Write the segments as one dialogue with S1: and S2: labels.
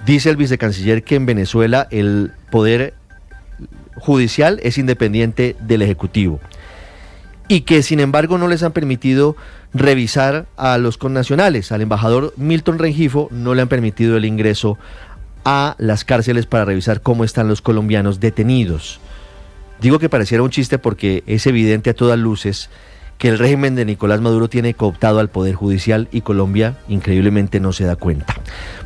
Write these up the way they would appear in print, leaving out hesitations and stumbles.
S1: Dice el vicecanciller que en Venezuela el poder judicial es independiente del Ejecutivo y que sin embargo no les han permitido revisar a los connacionales. Al embajador Milton Rengifo no le han permitido el ingreso a las cárceles para revisar cómo están los colombianos detenidos. Digo que pareciera un chiste porque es evidente a todas luces que el régimen de Nicolás Maduro tiene cooptado al Poder Judicial y Colombia increíblemente no se da cuenta.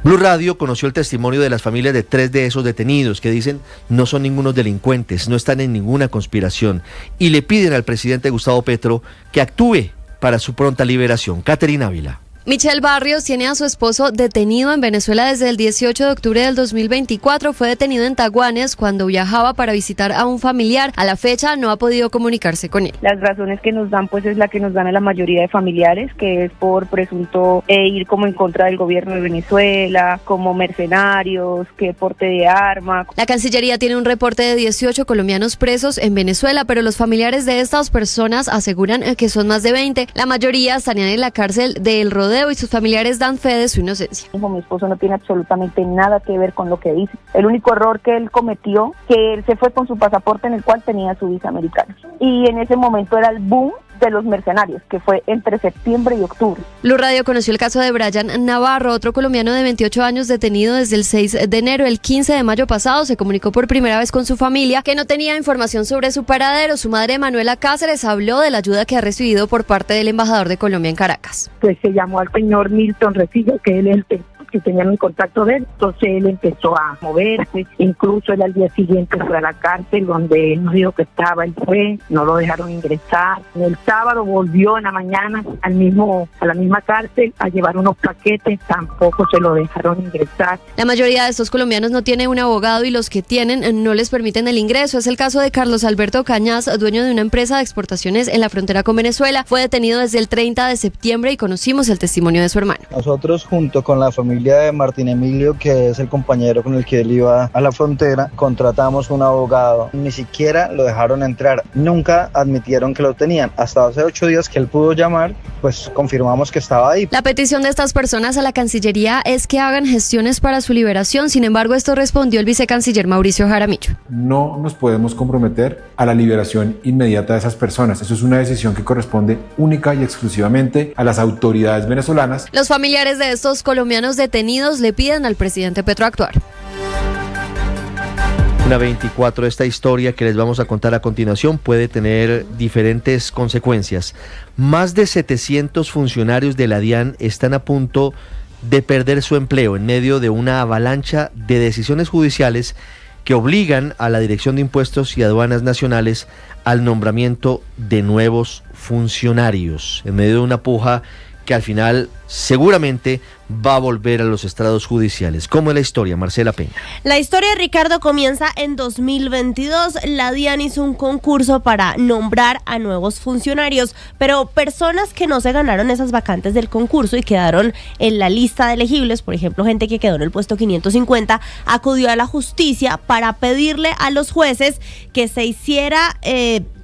S1: Blue Radio conoció el testimonio de las familias de 3 de esos detenidos que dicen no son ningunos delincuentes, no están en ninguna conspiración y le piden al presidente Gustavo Petro que actúe para su pronta liberación. Caterina Ávila.
S2: Michelle Barrios tiene a su esposo detenido en Venezuela desde el 18 de octubre del 2024. Fue detenido en Taguanes cuando viajaba para visitar a un familiar. A la fecha no ha podido comunicarse con él.
S3: Las razones que nos dan pues es la que nos dan a la mayoría de familiares, que es por presunto ir como en contra del gobierno de Venezuela, como mercenarios, que porte de arma.
S2: La Cancillería tiene un reporte de 18 colombianos presos en Venezuela, pero los familiares de estas personas aseguran que son más de 20. La mayoría estarían en la cárcel de El Rodeo y sus familiares dan fe de su inocencia.
S3: Mi esposo no tiene absolutamente nada que ver con lo que dice. El único error que él cometió, que él se fue con su pasaporte en el cual tenía su visa americana. Y en ese momento era el boom de los mercenarios, que fue entre septiembre y octubre.
S2: Blue Radio conoció el caso de Brian Navarro, otro colombiano de 28 años detenido desde el 6 de enero. El 15 de mayo pasado se comunicó por primera vez con su familia, que no tenía información sobre su paradero. Su madre, Manuela Cáceres, habló de la ayuda que ha recibido por parte del embajador de Colombia en Caracas.
S4: Pues se llamó al señor Milton Rengifo, que él es el que tenían un contacto de él, entonces él empezó a moverse, incluso él al día siguiente fue a la cárcel donde él nos dijo que estaba, él fue, no lo dejaron ingresar. El sábado volvió en la mañana a la misma cárcel a llevar unos paquetes, tampoco se lo dejaron ingresar.
S2: La mayoría de estos colombianos no tiene un abogado y los que tienen no les permiten el ingreso. Es el caso de Carlos Alberto Cañas, dueño de una empresa de exportaciones en la frontera con Venezuela. Fue detenido desde el 30 de septiembre y conocimos el testimonio de su hermano.
S5: Nosotros junto con la familia de Martín Emilio, que es el compañero con el que él iba a la frontera, contratamos un abogado. Ni siquiera lo dejaron entrar, nunca admitieron que lo tenían. Hasta hace 8 días que él pudo llamar, pues confirmamos que estaba ahí.
S2: La petición de estas personas a la Cancillería es que hagan gestiones para su liberación. Sin embargo, esto respondió el vicecanciller Mauricio Jaramillo.
S6: No nos podemos comprometer a la liberación inmediata de esas personas. Eso es una decisión que corresponde única y exclusivamente a las autoridades venezolanas.
S2: Los familiares de estos colombianos detenidos le piden al presidente Petro actuar.
S1: Una 24, esta historia que les vamos a contar a continuación puede tener diferentes consecuencias. Más de 700 funcionarios de la DIAN están a punto de perder su empleo en medio de una avalancha de decisiones judiciales que obligan a la Dirección de Impuestos y Aduanas Nacionales al nombramiento de nuevos funcionarios, en medio de una puja que al final seguramente va a volver a los estrados judiciales. ¿Cómo es la historia, Marcela Peña?
S7: La historia, Ricardo, comienza en 2022. La DIAN hizo un concurso para nombrar a nuevos funcionarios, pero personas que no se ganaron esas vacantes del concurso y quedaron en la lista de elegibles, por ejemplo, gente que quedó en el puesto 550, acudió a la justicia para pedirle a los jueces que se hiciera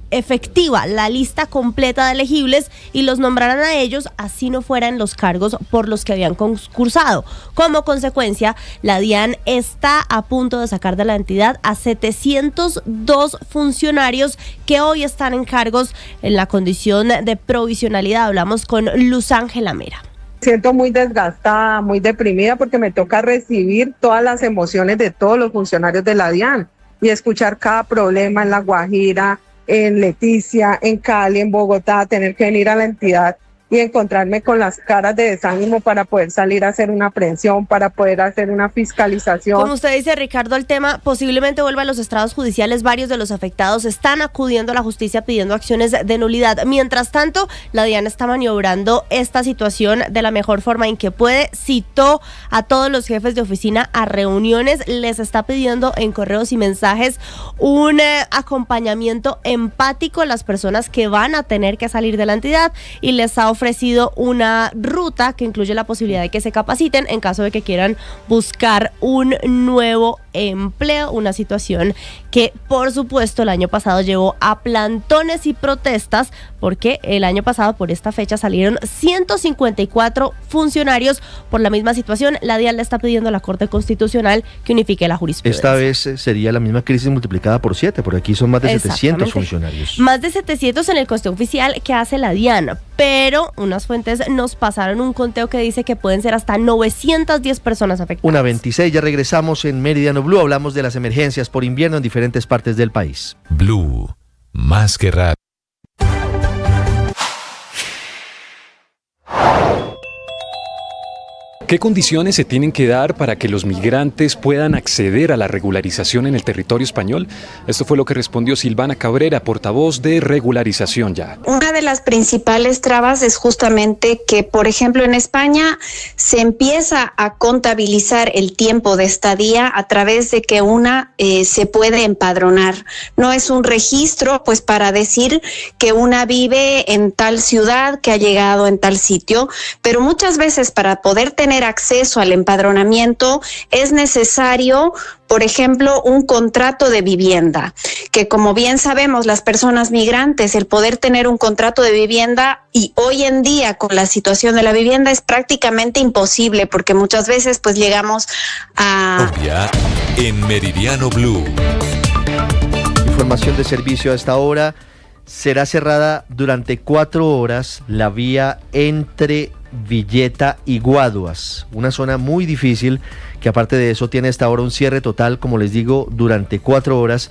S7: efectiva la lista completa de elegibles y los nombraran a ellos, así no fueran los cargos por los que habían concursado. Como consecuencia, la DIAN está a punto de sacar de la entidad a 702 funcionarios que hoy están en cargos en la condición de provisionalidad. Hablamos con Luz Ángela Mera.
S4: Siento muy desgastada, muy deprimida porque me toca recibir todas las emociones de todos los funcionarios de la DIAN y escuchar cada problema en La Guajira, en Leticia, en Cali, en Bogotá, tener que venir a la entidad y encontrarme con las caras de desánimo para poder salir a hacer una aprehensión, para poder hacer una fiscalización.
S7: Como usted dice, Ricardo, el tema posiblemente vuelva a los estrados judiciales. Varios de los afectados están acudiendo a la justicia pidiendo acciones de nulidad. Mientras tanto, la DIAN está maniobrando esta situación de la mejor forma en que puede. Citó a todos los jefes de oficina a reuniones, les está pidiendo en correos y mensajes un acompañamiento empático a las personas que van a tener que salir de la entidad y les ha ofrecido una ruta que incluye la posibilidad de que se capaciten en caso de que quieran buscar un nuevo empleo, una situación que por supuesto el año pasado llevó a plantones y protestas, porque el año pasado por esta fecha salieron 154 funcionarios por la misma situación. La DIAN le está pidiendo a la Corte Constitucional que unifique la jurisprudencia.
S1: Esta vez sería la misma crisis multiplicada por 7, porque aquí son más de 700 funcionarios.
S7: Más de 700 en el conteo oficial que hace la DIAN, pero unas fuentes nos pasaron un conteo que dice que pueden ser hasta 910 personas afectadas.
S1: 1:26, ya regresamos en Meridiano Blue, hablamos de las emergencias por invierno en diferentes partes del país.
S8: Blue, más que radio.
S9: ¿Qué condiciones se tienen que dar para que los migrantes puedan acceder a la regularización en el territorio español? Esto fue lo que respondió Silvana Cabrera, portavoz de Regularización Ya.
S10: Una de las principales trabas es justamente que, por ejemplo, en España se empieza a contabilizar el tiempo de estadía a través de que una se puede empadronar. No es un registro, pues, para decir que una vive en tal ciudad, que ha llegado en tal sitio, pero muchas veces para poder tener acceso al empadronamiento es necesario, por ejemplo, un contrato de vivienda, que como bien sabemos las personas migrantes, el poder tener un contrato de vivienda y hoy en día con la situación de la vivienda es prácticamente imposible porque muchas veces pues llegamos a...
S8: Colombia en Meridiano Blue.
S1: Información de servicio a esta hora. Será cerrada durante 4 horas la vía entre Villeta y Guaduas, una zona muy difícil que aparte de eso tiene hasta ahora un cierre total, como les digo, durante 4 horas.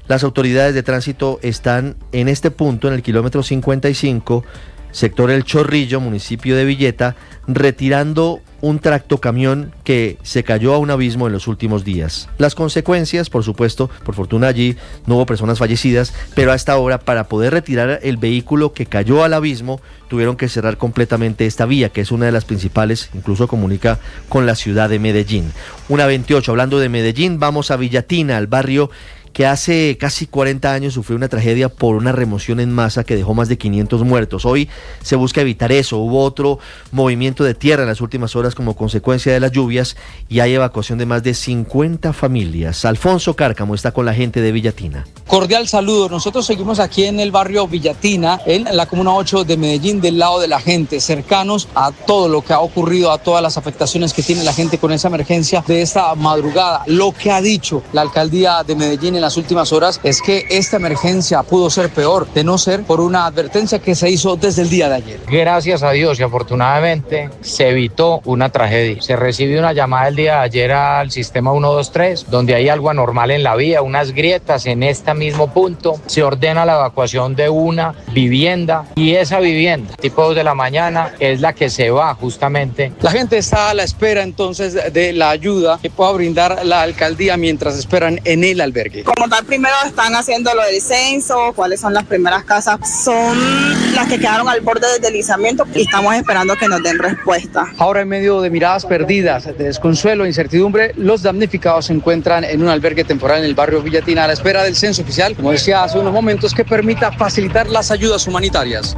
S1: Las autoridades de tránsito están en este punto, en el kilómetro 55, sector El Chorrillo, municipio de Villeta, retirando un tractocamión que se cayó a un abismo en los últimos días. Las consecuencias, por supuesto, por fortuna allí no hubo personas fallecidas, pero hasta ahora para poder retirar el vehículo que cayó al abismo tuvieron que cerrar completamente esta vía, que es una de las principales, incluso comunica con la ciudad de Medellín. 1:28, hablando de Medellín, vamos a Villatina, al barrio que hace casi 40 años sufrió una tragedia por una remoción en masa que dejó más de 500 muertos. Hoy se busca evitar eso. Hubo otro movimiento de tierra en las últimas horas como consecuencia de las lluvias y hay evacuación de más de 50 familias. Alfonso Cárcamo está con la gente de Villatina.
S11: Cordial saludo. Nosotros seguimos aquí en el barrio Villatina, en la Comuna 8 de Medellín, del lado de la gente, cercanos a todo lo que ha ocurrido, a todas las afectaciones que tiene la gente con esa emergencia de esta madrugada. Lo que ha dicho la alcaldía de Medellín en las últimas horas es que esta emergencia pudo ser peor, de no ser por una advertencia que se hizo desde el día de ayer.
S12: Gracias a Dios y afortunadamente se evitó una tragedia. Se recibió una llamada el día de ayer al sistema 123, donde hay algo anormal en la vía, unas grietas en este mismo punto. Se ordena la evacuación de una vivienda y esa vivienda, tipo 2 de la mañana, es la que se va justamente.
S11: La gente está a la espera entonces de la ayuda que pueda brindar la alcaldía mientras esperan en el albergue.
S13: Como tal, primero están haciendo lo del censo, cuáles son las primeras casas, son las que quedaron al borde del deslizamiento y estamos esperando que nos den respuesta.
S11: Ahora, en medio de miradas perdidas, de desconsuelo e incertidumbre, los damnificados se encuentran en un albergue temporal en el barrio Villatina a la espera del censo oficial, como decía hace unos momentos, que permita facilitar las ayudas humanitarias.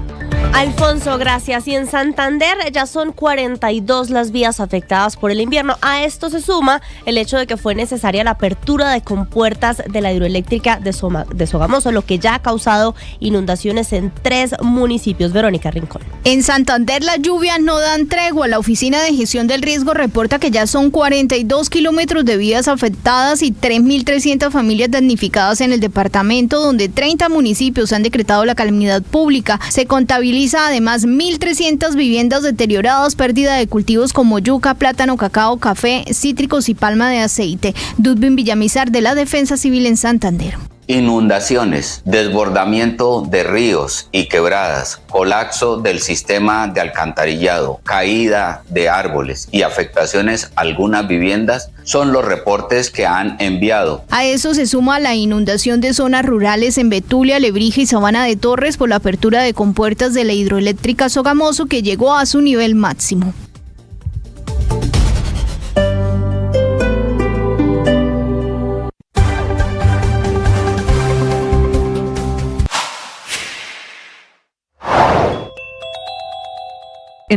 S7: Alfonso, gracias. Y en Santander ya son 42 las vías afectadas por el invierno. A esto se suma el hecho de que fue necesaria la apertura de compuertas de la hidroeléctrica de Sogamoso, lo que ya ha causado inundaciones en 3 municipios. Verónica Rincón.
S14: En Santander las lluvias no dan tregua. La Oficina de Gestión del Riesgo reporta que ya son 42 kilómetros de vías afectadas y 3.300 familias damnificadas en el departamento, donde 30 municipios han decretado la calamidad pública. Se contabiliza además 1.300 viviendas deterioradas, pérdida de cultivos como yuca, plátano, cacao, café, cítricos y palma de aceite. Dudvin Villamizar, de la Defensa Civil en Santander.
S15: Inundaciones, desbordamiento de ríos y quebradas, colapso del sistema de alcantarillado, caída de árboles y afectaciones a algunas viviendas son los reportes que han enviado.
S14: A eso se suma la inundación de zonas rurales en Betulia, Lebrija y Sabana de Torres por la apertura de compuertas de la hidroeléctrica Sogamoso, que llegó a su nivel máximo.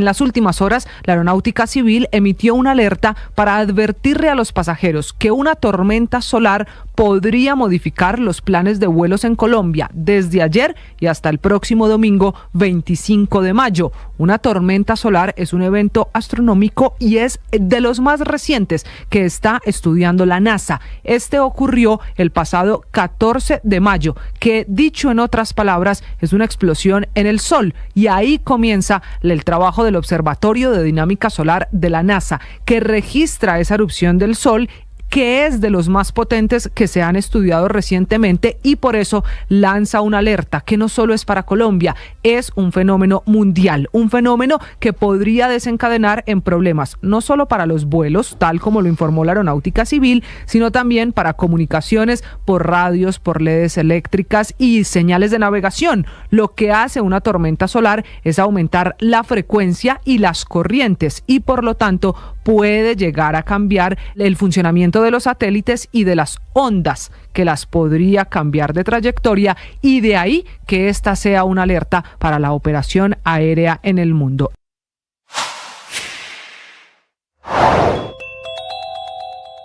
S16: En las últimas horas, la Aeronáutica Civil emitió una alerta para advertirle a los pasajeros que una tormenta solar podría modificar los planes de vuelos en Colombia desde ayer y hasta el próximo domingo 25 de mayo. Una tormenta solar es un evento astronómico y es de los más recientes que está estudiando la NASA. Este ocurrió el pasado 14 de mayo, que dicho en otras palabras es una explosión en el Sol, y ahí comienza el trabajo del Observatorio de Dinámica Solar de la NASA, que registra esa erupción del Sol, que es de los más potentes que se han estudiado recientemente, y por eso lanza una alerta que no solo es para Colombia, es un fenómeno mundial, un fenómeno que podría desencadenar en problemas no solo para los vuelos, tal como lo informó la Aeronáutica Civil, sino también para comunicaciones por radios, por redes eléctricas y señales de navegación. Lo que hace una tormenta solar es aumentar la frecuencia y las corrientes, y por lo tanto puede llegar a cambiar el funcionamiento de los satélites y de las ondas, que las podría cambiar de trayectoria, y de ahí que esta sea una alerta para la operación aérea en el mundo.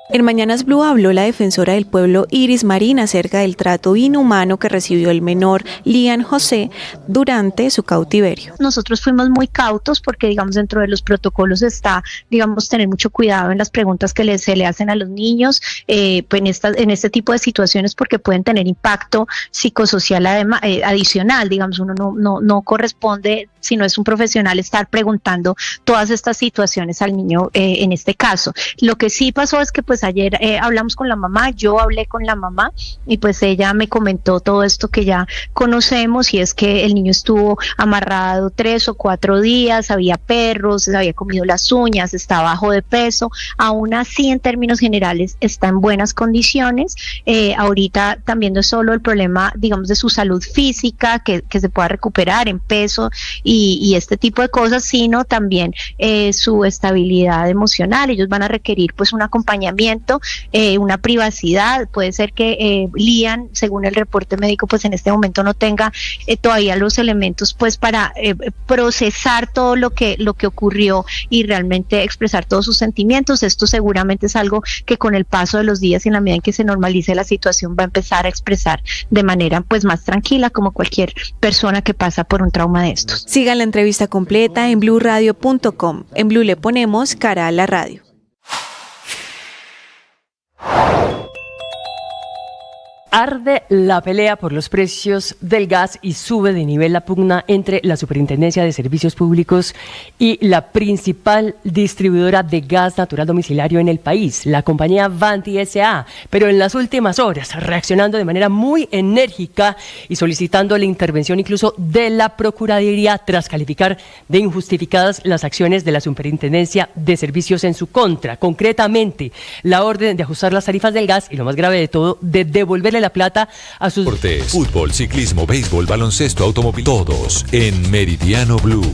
S17: En Mañanas Blue habló la defensora del pueblo Iris Marín acerca del trato inhumano que recibió el menor Lian José durante su cautiverio.
S18: Nosotros fuimos muy cautos porque, digamos, dentro de los protocolos está, digamos, tener mucho cuidado en las preguntas que se le hacen a los niños, pues en este tipo de situaciones, porque pueden tener impacto psicosocial adicional. Digamos, uno no corresponde, si no es un profesional, estar preguntando todas estas situaciones al niño en este caso. Lo que sí pasó es que pues ayer hablamos con la mamá, yo hablé con la mamá y pues ella me comentó todo esto que ya conocemos, y es que el niño estuvo amarrado 3 o 4 días, había perros, se había comido las uñas, está bajo de peso. Aún así, en términos generales, está en buenas condiciones. Ahorita también no es solo el problema, digamos, de su salud física, que se pueda recuperar en peso y este tipo de cosas, sino también su estabilidad emocional. Ellos van a requerir pues un acompañamiento, una privacidad. Puede ser que Lian, según el reporte médico, pues en este momento no tenga todavía los elementos pues para procesar todo lo que ocurrió y realmente expresar todos sus sentimientos. Esto seguramente es algo que con el paso de los días y en la medida en que se normalice la situación va a empezar a expresar de manera pues más tranquila, como cualquier persona que pasa por un trauma de estos.
S17: Sigan la entrevista completa en bluradio.com. En Blue le ponemos cara a la radio.
S19: Arde la pelea por los precios del gas y sube de nivel la pugna entre la Superintendencia de Servicios Públicos y la principal distribuidora de gas natural domiciliario en el país, la compañía Vanti S.A., pero en las últimas horas reaccionando de manera muy enérgica y solicitando la intervención incluso de la Procuraduría tras calificar de injustificadas las acciones de la Superintendencia de Servicios en su contra. Concretamente, la orden de ajustar las tarifas del gas y, lo más grave de todo, de devolverle la plata a sus
S8: deportes, fútbol, ciclismo, béisbol, baloncesto, automóvil, todos en Meridiano Blue.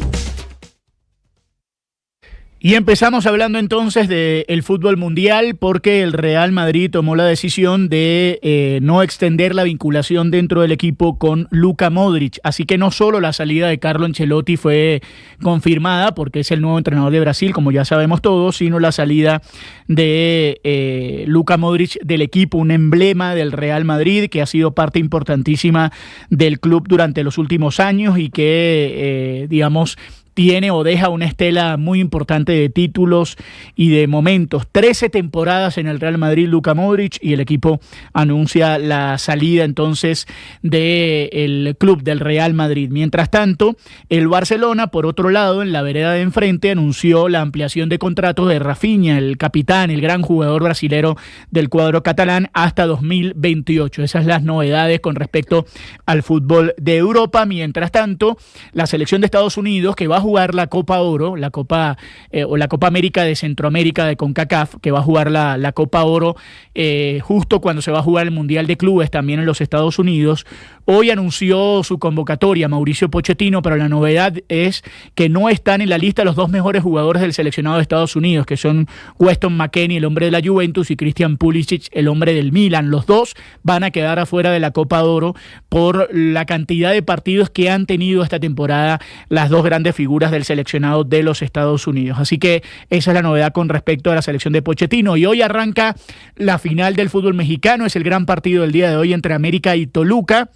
S20: Y empezamos hablando entonces del fútbol mundial, porque el Real Madrid tomó la decisión de no extender la vinculación dentro del equipo con Luka Modric. Así que no solo la salida de Carlo Ancelotti fue confirmada, porque es el nuevo entrenador de Brasil, como ya sabemos todos, sino la salida de Luka Modric del equipo, un emblema del Real Madrid que ha sido parte importantísima del club durante los últimos años y que, digamos, tiene o deja una estela muy importante de títulos y de momentos. 13 temporadas en el Real Madrid, Luka Modric, y el equipo anuncia la salida entonces del club del Real Madrid. Mientras tanto, el Barcelona, por otro lado, en la vereda de enfrente, anunció la ampliación de contratos de Rafinha, el capitán, el gran jugador brasilero del cuadro catalán, hasta 2028. Esas son las novedades con respecto al fútbol de Europa. Mientras tanto, la selección de Estados Unidos, que va a jugar la Copa Oro, la Copa América de Centroamérica de CONCACAF, que va a jugar la Copa Oro justo cuando se va a jugar el Mundial de Clubes también en los Estados Unidos. Hoy anunció su convocatoria Mauricio Pochettino, pero la novedad es que no están en la lista los dos mejores jugadores del seleccionado de Estados Unidos, que son Weston McKennie, el hombre de la Juventus, y Christian Pulisic, el hombre del Milan. Los dos van a quedar afuera de la Copa Oro por la cantidad de partidos que han tenido esta temporada las dos grandes figuras figuras del seleccionado de los Estados Unidos. Así que esa es la novedad con respecto a la selección de Pochettino. Y hoy arranca la final del fútbol mexicano, es el gran partido del día de hoy entre América y Toluca.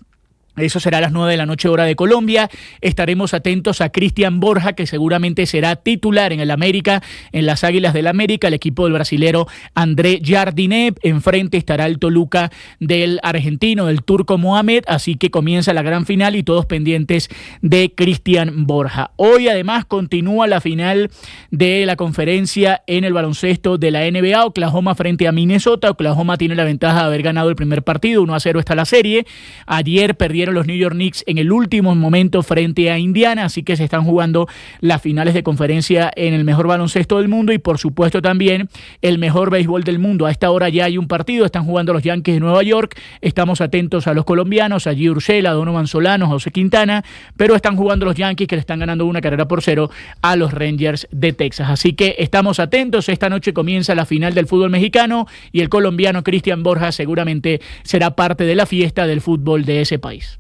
S20: Eso será a las 9 de la noche, hora de Colombia. Estaremos atentos a Cristian Borja, que seguramente será titular en el América, en las Águilas del América, el equipo del brasilero André Jardiné. Enfrente estará el Toluca del argentino, del turco Mohamed. Así que comienza la gran final y todos pendientes de Cristian Borja. Hoy además continúa la final de la conferencia en el baloncesto de la NBA. Oklahoma frente a Minnesota. Oklahoma tiene la ventaja de haber ganado el primer partido. 1-0 está la serie. Ayer perdieron los New York Knicks en el último momento frente a Indiana, así que se están jugando las finales de conferencia en el mejor baloncesto del mundo y por supuesto también el mejor béisbol del mundo. A esta hora ya hay un partido, están jugando los Yankees de Nueva York, estamos atentos a los colombianos, a Gio Urshela, a Donovan Solano, a José Quintana, pero están jugando los Yankees que le están ganando 1-0 a los Rangers de Texas. Así que estamos atentos, esta noche comienza la final del fútbol mexicano y el colombiano Cristian Borja seguramente será parte de la fiesta del fútbol de ese país.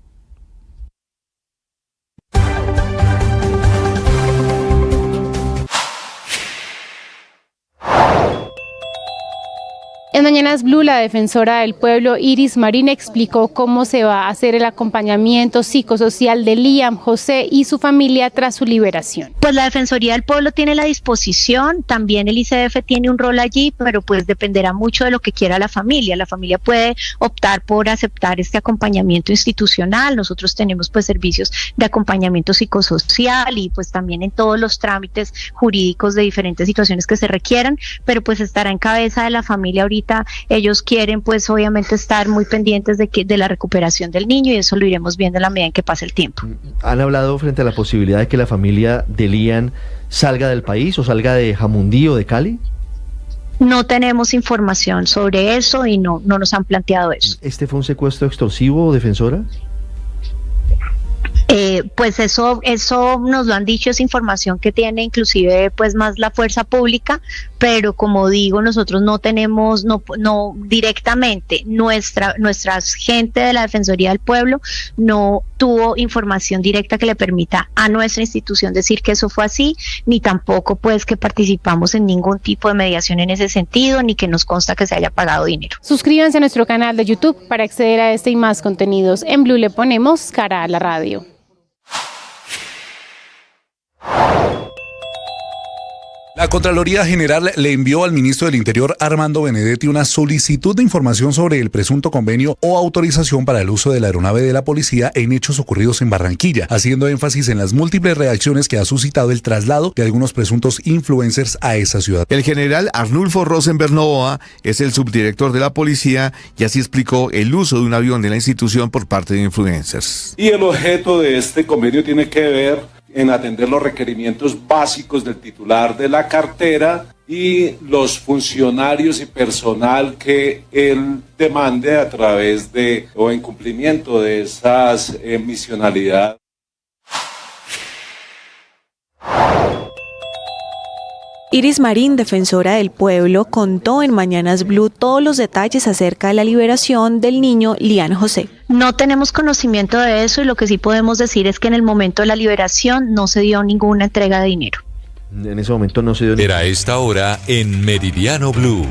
S21: En Mañanas Blue, la defensora del pueblo Iris Marín explicó cómo se va a hacer el acompañamiento psicosocial de Liam José y su familia tras su liberación.
S18: Pues la Defensoría del Pueblo tiene la disposición, también el ICF tiene un rol allí, pero pues dependerá mucho de lo que quiera la familia. La familia puede optar por aceptar este acompañamiento institucional. Nosotros tenemos pues servicios de acompañamiento psicosocial y pues también en todos los trámites jurídicos de diferentes situaciones que se requieran, pero pues estará en cabeza de la familia ahorita. Ellos quieren pues obviamente estar muy pendientes de la recuperación del niño y eso lo iremos viendo en la medida en que pase el tiempo.
S1: ¿Han hablado frente a la posibilidad de que la familia de Liam salga del país o salga de Jamundí o de Cali?
S18: No tenemos información sobre eso y no nos han planteado eso.
S1: ¿Este fue un secuestro extorsivo, defensora?
S18: Pues eso nos lo han dicho, es información que tiene inclusive pues más la fuerza pública, pero como digo, nosotros no tenemos, no directamente, nuestra gente de la Defensoría del Pueblo no tuvo información directa que le permita a nuestra institución decir que eso fue así, ni tampoco pues que participamos en ningún tipo de mediación en ese sentido, ni que nos consta que se haya pagado dinero.
S21: Suscríbanse a nuestro canal de YouTube para acceder a este y más contenidos. En Blue le ponemos cara a la radio.
S22: La Contraloría General le envió al ministro del Interior, Armando Benedetti, una solicitud de información sobre el presunto convenio o autorización para el uso de la aeronave de la policía en hechos ocurridos en Barranquilla, haciendo énfasis en las múltiples reacciones que ha suscitado el traslado de algunos presuntos influencers a esa ciudad.
S23: El general Arnulfo Rosenberg Novoa es el subdirector de la policía y así explicó el uso de un avión de la institución por parte de influencers.
S24: Y el objeto de este convenio tiene que ver en atender los requerimientos básicos del titular de la cartera y los funcionarios y personal que él demande a través de o en cumplimiento de esas misionalidades.
S17: Iris Marín, defensora del pueblo, contó en Mañanas Blue todos los detalles acerca de la liberación del niño Liam José.
S18: No tenemos conocimiento de eso y lo que sí podemos decir es que en el momento de la liberación no se dio ninguna entrega de dinero.
S1: En ese momento no se dio.
S8: Era esta hora en Meridiano Blue.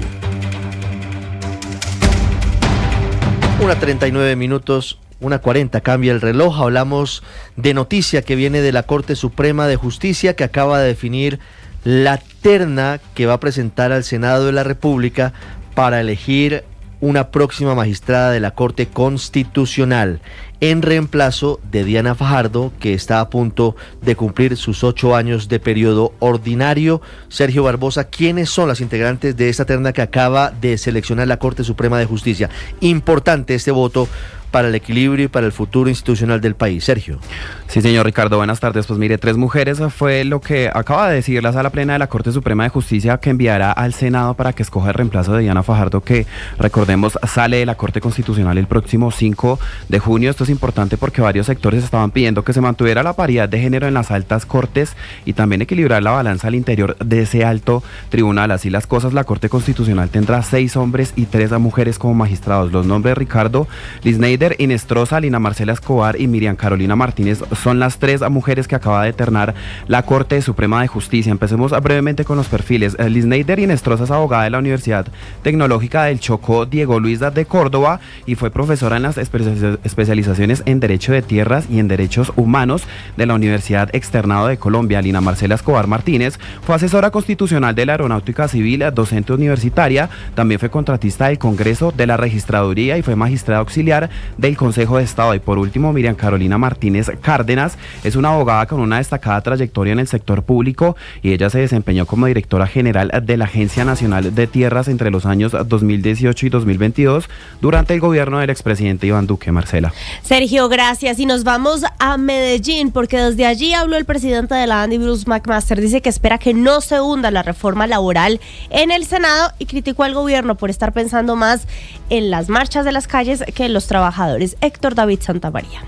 S1: 1:39, 1:40, cambia el reloj. Hablamos de noticia que viene de la Corte Suprema de Justicia que acaba de definir la terna que va a presentar al Senado de la República para elegir una próxima magistrada de la Corte Constitucional en reemplazo de Diana Fajardo, que está a punto de cumplir sus 8 años de periodo ordinario. Sergio Barbosa, ¿quiénes son las integrantes de esta terna que acaba de seleccionar la Corte Suprema de Justicia? Importante este voto para el equilibrio y para el futuro institucional del país. Sergio.
S25: Sí, señor Ricardo, buenas tardes. Pues mire, 3 mujeres fue lo que acaba de decidir la Sala Plena de la Corte Suprema de Justicia, que enviará al Senado para que escoja el reemplazo de Diana Fajardo, que recordemos sale de la Corte Constitucional el próximo 5 de junio. Esto es importante porque varios sectores estaban pidiendo que se mantuviera la paridad de género en las altas cortes y también equilibrar la balanza al interior de ese alto tribunal. Así las cosas, la Corte Constitucional tendrá 6 hombres y 3 mujeres como magistrados. Los nombres de Ricardo Lisneider Hinestrosa, Lina Marcela Escobar y Miriam Carolina Martínez son las 3 mujeres que acaba de ternar la Corte Suprema de Justicia. Empecemos brevemente con los perfiles. Lisneider Hinestrosa es abogada de la Universidad Tecnológica del Chocó Diego Luis de Córdoba y fue profesora en las especializaciones en Derecho de Tierras y en Derechos Humanos de la Universidad Externado de Colombia. Lina Marcela Escobar Martínez fue asesora constitucional de la Aeronáutica Civil, docente universitaria, también fue contratista del Congreso, de la Registraduría y fue magistrada auxiliar del Consejo de Estado. Y por último, Miriam Carolina Martínez Cárdenas es una abogada con una destacada trayectoria en el sector público y ella se desempeñó como directora general de la Agencia Nacional de Tierras entre los años 2018 y 2022 durante el gobierno del expresidente Iván Duque. Marcela.
S7: Sergio, gracias. Y nos vamos a Medellín porque desde allí habló el presidente de la ANDI, Bruce McMaster. Dice que espera que no se hunda la reforma laboral en el Senado y criticó al gobierno por estar pensando más en las marchas de las calles que en los trabajadores. Héctor David Santamaría.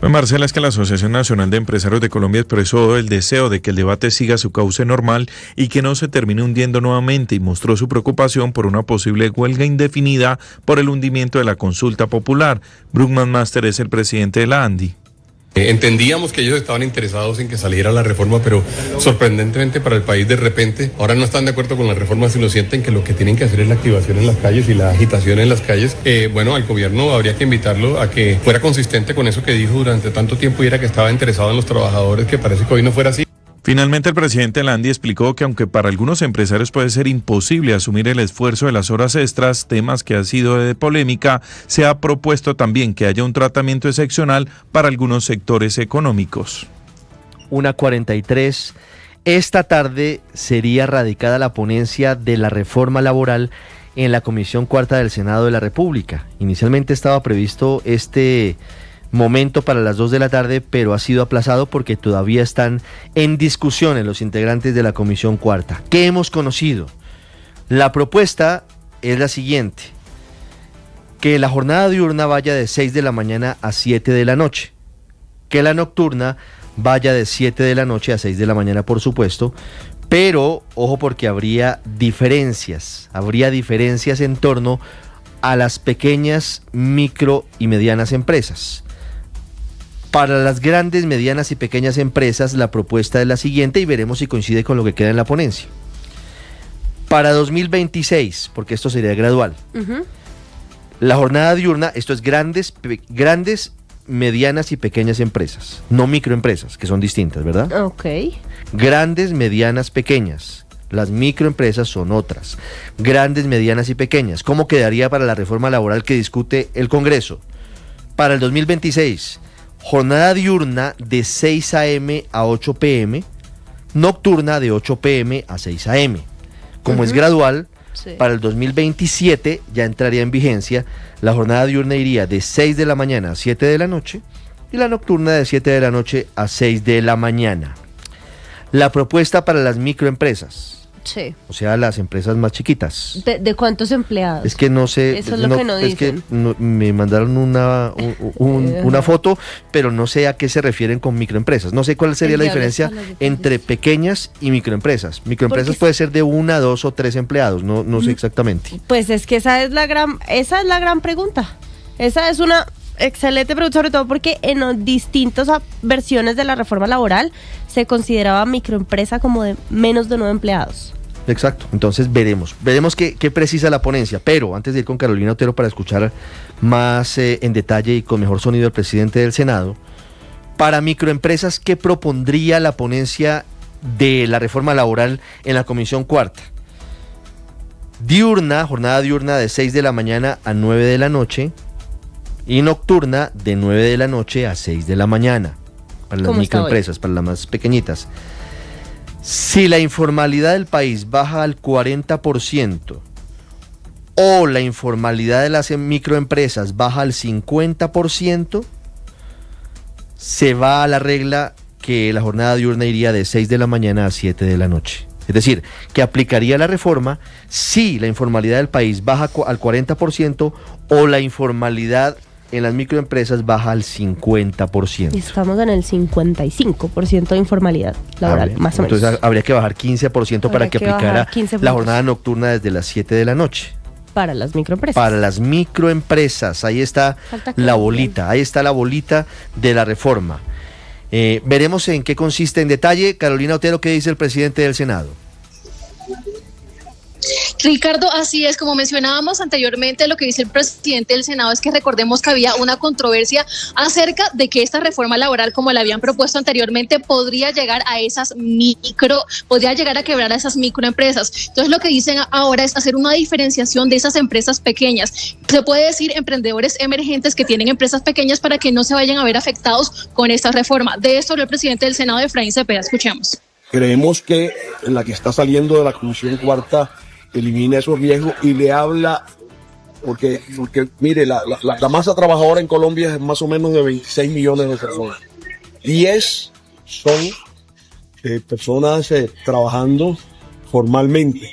S2: Pues Marcela, es que la Asociación Nacional de Empresarios de Colombia expresó el deseo de que el debate siga su cauce normal y que no se termine hundiendo nuevamente y mostró su preocupación por una posible huelga indefinida por el hundimiento de la consulta popular. Bruce McMaster es el presidente de la ANDI.
S3: Entendíamos que ellos estaban interesados en que saliera la reforma, pero sorprendentemente para el país de repente ahora no están de acuerdo con la reforma, sino sienten que lo que tienen que hacer es la activación en las calles y la agitación en las calles. Bueno, al gobierno habría que invitarlo a que fuera consistente con eso que dijo durante tanto tiempo y era que estaba interesado en los trabajadores, que parece que hoy no fuera así.
S2: Finalmente, el presidente de la ANDI explicó que aunque para algunos empresarios puede ser imposible asumir el esfuerzo de las horas extras, temas que ha sido de polémica, se ha propuesto también que haya un tratamiento excepcional para algunos sectores económicos.
S1: 1:43. Esta tarde sería radicada la ponencia de la reforma laboral en la Comisión Cuarta del Senado de la República. Inicialmente estaba previsto este momento para las 2 de la tarde, pero ha sido aplazado porque todavía están en discusión los integrantes de la Comisión Cuarta. ¿Qué hemos conocido? La propuesta es la siguiente: que la jornada diurna vaya de 6 de la mañana a 7 de la noche, que la nocturna vaya de 7 de la noche a 6 de la mañana, por supuesto, pero ojo porque habría diferencias en torno a las pequeñas, micro y medianas empresas. Para las grandes, medianas y pequeñas empresas, la propuesta es la siguiente y veremos si coincide con lo que queda en la ponencia. Para 2026, porque esto sería gradual, la jornada diurna, esto es grandes, medianas y pequeñas empresas, no microempresas, que son distintas, ¿verdad?
S7: Ok.
S1: Grandes, medianas, pequeñas. Las microempresas son otras. Grandes, medianas y pequeñas. ¿Cómo quedaría para la reforma laboral que discute el Congreso? Para el 2026... jornada diurna de 6 a.m. a 8 p.m., nocturna de 8 p.m. a 6 a.m. Como es gradual, sí, para el 2027 ya entraría en vigencia, la jornada diurna iría de 6 de la mañana a 7 de la noche y la nocturna de 7 de la noche a 6 de la mañana. La propuesta para las microempresas,
S7: sí,
S1: o sea, las empresas más chiquitas.
S7: ¿De cuántos empleados?
S1: Es que no sé.
S7: Eso es lo que no dicen.
S1: Es que me mandaron una foto, pero no sé a qué se refieren con microempresas. No sé cuál sería la diferencia entre pequeñas y microempresas. Microempresas puede ser de 1, 2 o 3 empleados, no sé exactamente.
S7: Pues es que esa es la gran pregunta. Esa es una excelente pregunta, sobre todo porque en distintas versiones de la reforma laboral se consideraba microempresa como de menos de 9 empleados.
S1: Exacto, entonces veremos qué precisa la ponencia, pero antes de ir con Carolina Otero para escuchar más en detalle y con mejor sonido al presidente del Senado, para microempresas, ¿qué propondría la ponencia de la reforma laboral en la Comisión Cuarta? Jornada diurna de 6 de la mañana a 9 de la noche y nocturna de 9 de la noche a 6 de la mañana, para las microempresas, para las más pequeñitas. Si la informalidad del país baja al 40% o la informalidad de las microempresas baja al 50%, se va a la regla que la jornada diurna iría de 6 de la mañana a 7 de la noche. Es decir, que aplicaría la reforma si la informalidad del país baja al 40% o la informalidad en las microempresas baja al 50%.
S7: Y estamos en el 55% de informalidad laboral, más o menos.
S1: Entonces habría que bajar 15% para que aplicara la jornada nocturna desde las 7 de la noche.
S7: Para las microempresas.
S1: Para las microempresas, ahí está la bolita, de la reforma. Veremos en qué consiste en detalle. Carolina Otero, ¿qué dice el presidente del Senado?
S4: Ricardo, así es, como mencionábamos anteriormente, lo que dice el presidente del Senado es que recordemos que había una controversia acerca de que esta reforma laboral, como la habían propuesto anteriormente, podría llegar a quebrar a esas microempresas. Entonces lo que dicen ahora es hacer una diferenciación de esas empresas pequeñas. Se puede decir emprendedores emergentes que tienen empresas pequeñas para que no se vayan a ver afectados con esta reforma. De esto habló el presidente del Senado, Efraín Cepeda. Escuchemos.
S5: Creemos que la que está saliendo de la Comisión Cuarta elimina esos riesgos y le habla, porque mire, la masa trabajadora en Colombia es más o menos de 26 millones de personas. 10 son personas trabajando formalmente,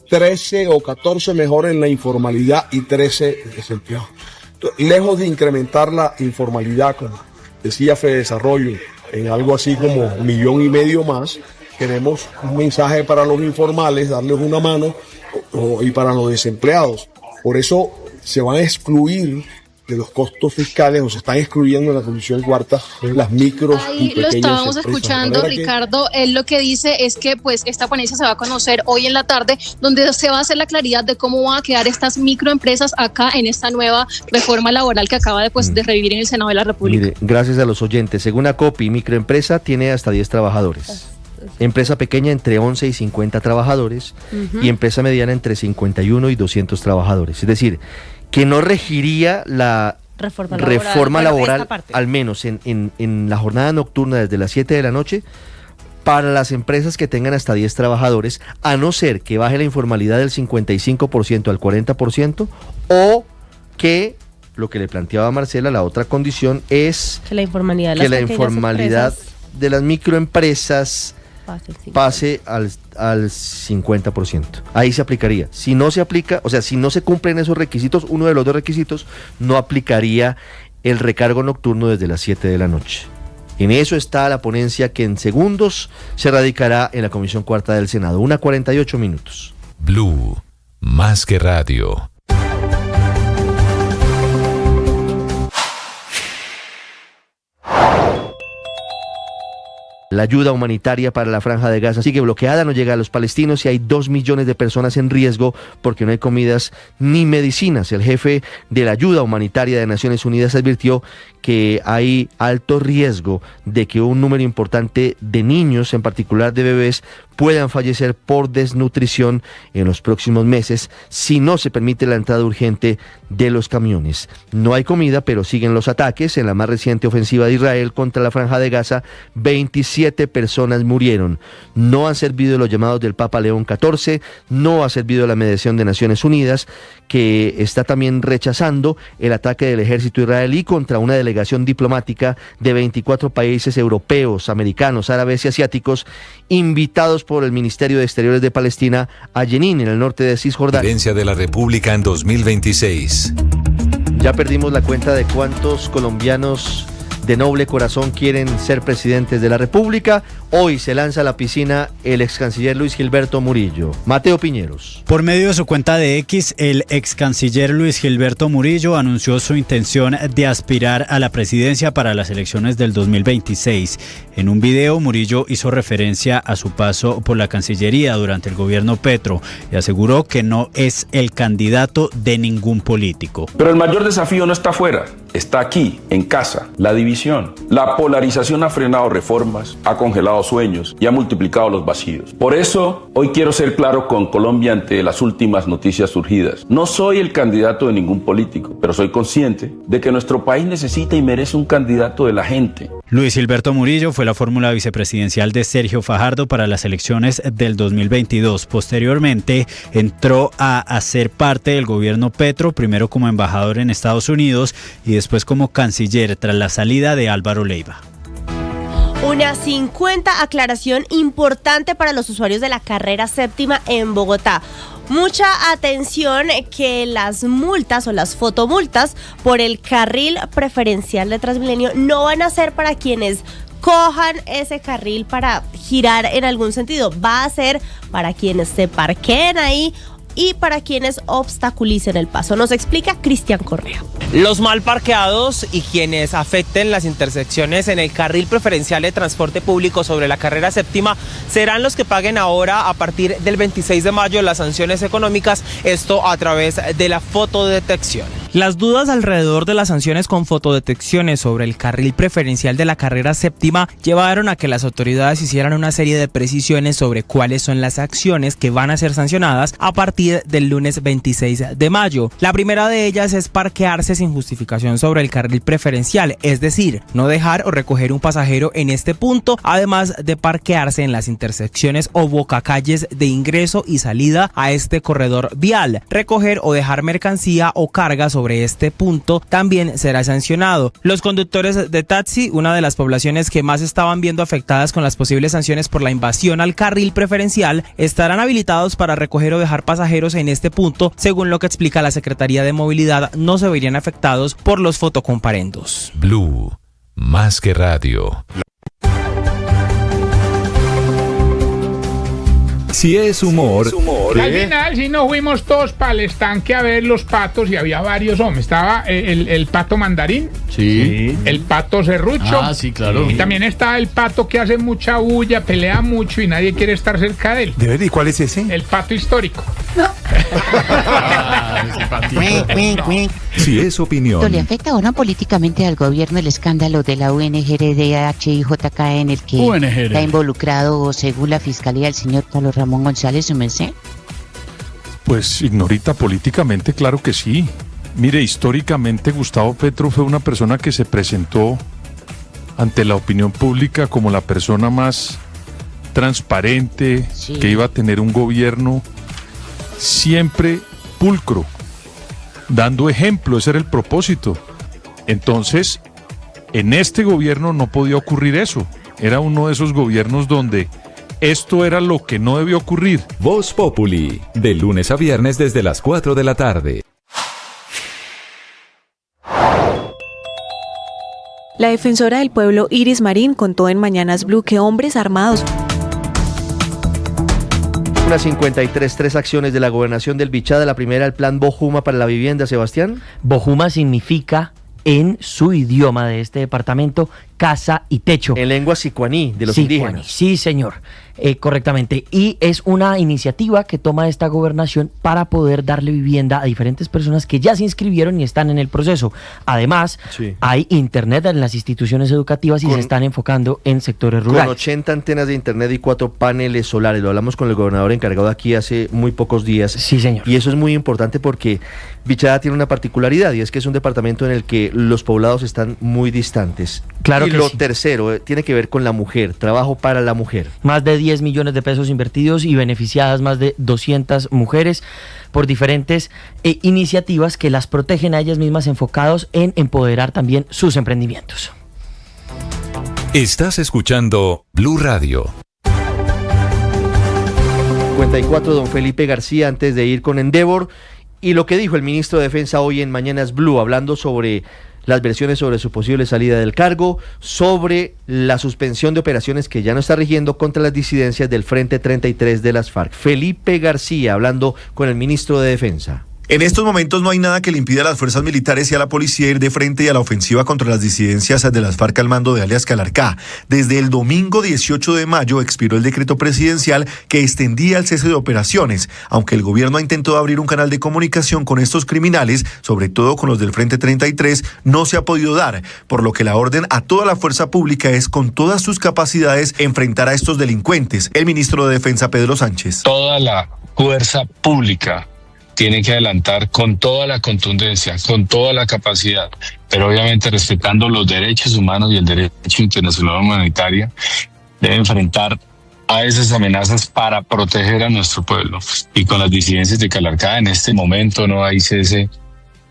S5: 13 o 14 mejor en la informalidad y 13 desempleados. Lejos de incrementar la informalidad, como decía Fedesarrollo, en algo así como 1,5 millones más, queremos un mensaje para los informales, darles una mano, y para los desempleados. Por eso se van a excluir de los costos fiscales, o se están excluyendo en la Comisión Cuarta las micros y pequeñas empresas.
S4: Ahí lo estábamos escuchando, Ricardo. Él lo que dice es que pues esta ponencia se va a conocer hoy en la tarde, donde se va a hacer la claridad de cómo van a quedar estas microempresas acá en esta nueva reforma laboral que acaba de revivir en el Senado de la República.
S1: Mire, gracias a los oyentes. Según ACOPI, microempresa tiene hasta 10 trabajadores. Empresa pequeña entre 11 y 50 trabajadores y empresa mediana entre 51 y 200 trabajadores. Es decir, que no regiría la reforma laboral al menos en la jornada nocturna desde las 7 de la noche para las empresas que tengan hasta 10 trabajadores, a no ser que baje la informalidad del 55% al 40%, o que, lo que le planteaba Marcela, la otra condición es
S7: que la informalidad
S1: de las microempresas pase al 50%. Ahí se aplicaría. Si no se aplica, o sea, si no se cumplen esos requisitos, uno de los dos requisitos, no aplicaría el recargo nocturno desde las 7 de la noche. En eso está la ponencia que en segundos se radicará en la Comisión Cuarta del Senado. 1:48 minutos.
S8: Blue, más que radio.
S1: La ayuda humanitaria para la Franja de Gaza sigue bloqueada, no llega a los palestinos y hay 2 millones de personas en riesgo porque no hay comidas ni medicinas. El jefe de la ayuda humanitaria de Naciones Unidas advirtió que hay alto riesgo de que un número importante de niños, en particular de bebés, puedan fallecer por desnutrición en los próximos meses si no se permite la entrada urgente de los camiones. No hay comida, pero siguen los ataques. En la más reciente ofensiva de Israel contra la Franja de Gaza, 27 personas murieron. No han servido los llamados del Papa León XIV, no ha servido la mediación de Naciones Unidas, que está también rechazando el ataque del ejército israelí contra una delegación diplomática de 24 países europeos, americanos, árabes y asiáticos, invitados por el Ministerio de Exteriores de Palestina a Jenin, en el norte de Cisjordania.
S8: Presidencia de la República en 2026.
S1: Ya perdimos la cuenta de cuántos colombianos de noble corazón quieren ser presidentes de la República. Hoy se lanza a la piscina el ex canciller Luis Gilberto Murillo. Mateo Piñeros.
S6: Por medio de su cuenta de X, el ex canciller Luis Gilberto Murillo anunció su intención de aspirar a la presidencia para las elecciones del 2026. En un video, Murillo hizo referencia a su paso por la Cancillería durante el gobierno Petro y aseguró que no es el candidato de ningún político.
S9: Pero el mayor desafío no está afuera, está aquí, en casa. La división, la polarización ha frenado reformas, ha congelado sueños y ha multiplicado los vacíos. Por eso, hoy quiero ser claro con Colombia ante las últimas noticias surgidas. No soy el candidato de ningún político, pero soy consciente de que nuestro país necesita y merece un candidato de la gente.
S6: Luis Gilberto Murillo fue la fórmula vicepresidencial de Sergio Fajardo para las elecciones del 2022. Posteriormente, entró a hacer parte del gobierno Petro, primero como embajador en Estados Unidos y después como canciller tras la salida de Álvaro Leiva.
S7: Una 50 aclaración importante para los usuarios de la carrera séptima en Bogotá. Mucha atención que las multas o las fotomultas por el carril preferencial de Transmilenio no van a ser para quienes cojan ese carril para girar en algún sentido. Va a ser para quienes se parqueen ahí y para quienes obstaculicen el paso. Nos explica Cristian Correa.
S10: Los mal parqueados y quienes afecten las intersecciones en el carril preferencial de transporte público sobre la carrera séptima serán los que paguen ahora a partir del 26 de mayo las sanciones económicas, esto a través de la fotodetección. Las dudas alrededor de las sanciones con fotodetecciones sobre el carril preferencial de la carrera séptima llevaron a que las autoridades hicieran una serie de precisiones sobre cuáles son las acciones que van a ser sancionadas a partir del lunes 26 de mayo. La primera de ellas es parquearse sin justificación sobre el carril preferencial, es decir, no dejar o recoger un pasajero en este punto, además de parquearse en las intersecciones o bocacalles de ingreso y salida a este corredor vial. Recoger o dejar mercancía o carga sobre este punto también será sancionado. Los conductores de taxi, una de las poblaciones que más estaban viendo afectadas con las posibles sanciones por la invasión al carril preferencial, estarán habilitados para recoger o dejar pasajeros en este punto. Según lo que explica la Secretaría de Movilidad, no se verían afectados por los fotocomparendos.
S8: Blue, más que radio. Si es humor.
S11: Al final sí nos fuimos todos para el estanque a ver los patos y había varios hombres. Estaba el pato mandarín,
S20: sí,
S11: el pato serrucho.
S20: Ah, sí, claro.
S11: Y también está el pato que hace mucha bulla, pelea mucho y nadie quiere estar cerca de él.
S23: ¿De verdad? ¿Y cuál es ese?
S11: El pato histórico.
S8: Si es opinión.
S12: ¿Le afecta o no políticamente al gobierno el escándalo de la UNGRDHIJK en el que está involucrado, según la fiscalía, el señor Carlos Ramón González, su merced?
S2: Pues, ignorita, políticamente, claro que sí. Mire, históricamente Gustavo Petro fue una persona que se presentó ante la opinión pública como la persona más transparente, sí, que iba a tener un gobierno siempre pulcro, dando ejemplo. Ese era el propósito. Entonces, en este gobierno no podía ocurrir eso. Era uno de esos gobiernos donde esto era lo que no debió ocurrir.
S8: Voz Populi, de lunes a viernes desde las 4 de la tarde.
S17: La defensora del pueblo Iris Marín contó en Mañanas Blue que hombres armados...
S1: Unas 53, 3 acciones de la gobernación del Bichada. La primera, el plan Bojuma para la vivienda, Sebastián.
S13: Bojuma significa, en su idioma de este departamento, casa y techo.
S1: En lengua sicuaní, de los indígenas.
S13: Sí, señor, correctamente. Y es una iniciativa que toma esta gobernación para poder darle vivienda a diferentes personas que ya se inscribieron y están en el proceso. Además, sí, hay internet en las instituciones educativas y se están enfocando en sectores rurales.
S1: Con 80 antenas de internet y 4 paneles solares. Lo hablamos con el gobernador encargado aquí hace muy pocos días.
S13: Sí, señor.
S1: Y eso es muy importante porque Bichada tiene una particularidad y es que es un departamento en el que los poblados están muy distantes.
S13: Claro.
S1: Y lo tercero tiene que ver con la mujer, trabajo para la mujer.
S13: Más de 10 millones de pesos invertidos y beneficiadas más de 200 mujeres por diferentes iniciativas que las protegen a ellas mismas, enfocados en empoderar también sus emprendimientos.
S8: Estás escuchando Blue Radio.
S1: 54, don Felipe García, antes de ir con Endeavor, y lo que dijo el ministro de Defensa hoy en Mañanas Blue, hablando sobre las versiones sobre su posible salida del cargo, sobre la suspensión de operaciones que ya no está rigiendo contra las disidencias del Frente 33 de las FARC. Felipe García hablando con el ministro de Defensa.
S15: En estos momentos no hay nada que le impida a las fuerzas militares y a la policía ir de frente y a la ofensiva contra las disidencias de las FARC al mando de alias Calarcá. Desde el domingo 18 de mayo expiró el decreto presidencial que extendía el cese de operaciones, aunque el gobierno ha intentado abrir un canal de comunicación con estos criminales, sobre todo con los del Frente 33, no se ha podido dar, por lo que la orden a toda la fuerza pública es, con todas sus capacidades, enfrentar a estos delincuentes. El ministro de Defensa, Pedro Sánchez.
S26: Toda la fuerza pública tiene que adelantar con toda la contundencia, con toda la capacidad, pero obviamente respetando los derechos humanos y el derecho internacional humanitario, debe enfrentar a esas amenazas para proteger a nuestro pueblo. Y con las disidencias de Calarcá, en este momento no hay cese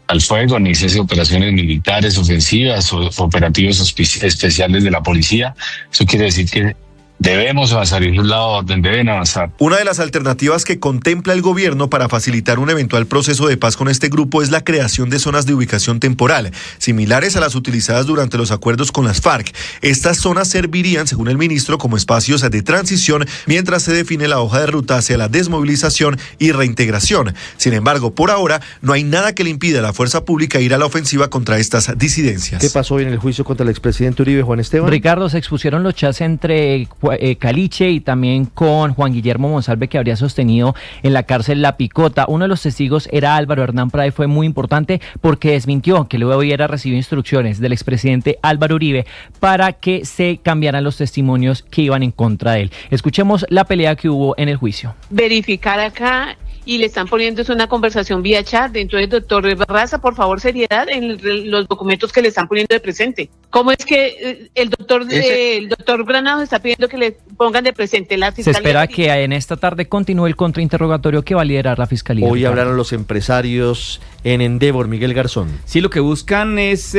S26: al fuego, ni cese de operaciones militares ofensivas o operativos especiales de la policía. Eso quiere decir que Debemos avanzar y es la orden, deben avanzar.
S15: Una de las alternativas que contempla el gobierno para facilitar un eventual proceso de paz con este grupo es la creación de zonas de ubicación temporal, similares a las utilizadas durante los acuerdos con las FARC. Estas zonas servirían, según el ministro, como espacios de transición mientras se define la hoja de ruta hacia la desmovilización y reintegración. Sin embargo, por ahora, no hay nada que le impida a la fuerza pública ir a la ofensiva contra estas disidencias.
S1: ¿Qué pasó hoy en el juicio contra el expresidente Uribe, Juan Esteban?
S13: Ricardo, se expusieron los chats entre Caliche y también con Juan Guillermo Monsalve, que habría sostenido en la cárcel La Picota. Uno de los testigos era Álvaro Hernán Prade. Fue muy importante porque desmintió que luego hubiera recibido instrucciones del expresidente Álvaro Uribe para que se cambiaran los testimonios que iban en contra de él. Escuchemos la pelea que hubo en el juicio.
S14: Verificar acá y le están poniendo una conversación vía chat. Entonces, doctor Barraza, por favor, seriedad en los documentos que le están poniendo de presente. ¿Cómo es que el doctor Granados está pidiendo que le pongan de presente la fiscalía?
S13: Se espera que en esta tarde continúe el contrainterrogatorio que va a liderar la fiscalía.
S1: Hoy hablaron los empresarios en Endeavor. Miguel Garzón.
S16: Sí, lo que buscan es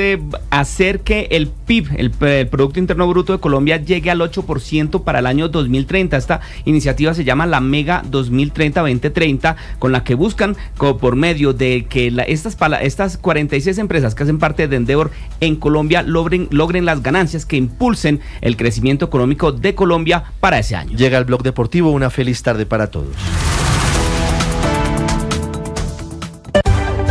S16: hacer que el PIB, el Producto Interno Bruto de Colombia, llegue al 8% para el año 2030. Esta iniciativa se llama la Mega 2030-2030, con la que buscan, por medio de que estas 46 empresas que hacen parte de Endeavor en Colombia logren las ganancias que impulsen el crecimiento económico de Colombia para ese año.
S1: Llega el Blog Deportivo. Una feliz tarde para todos.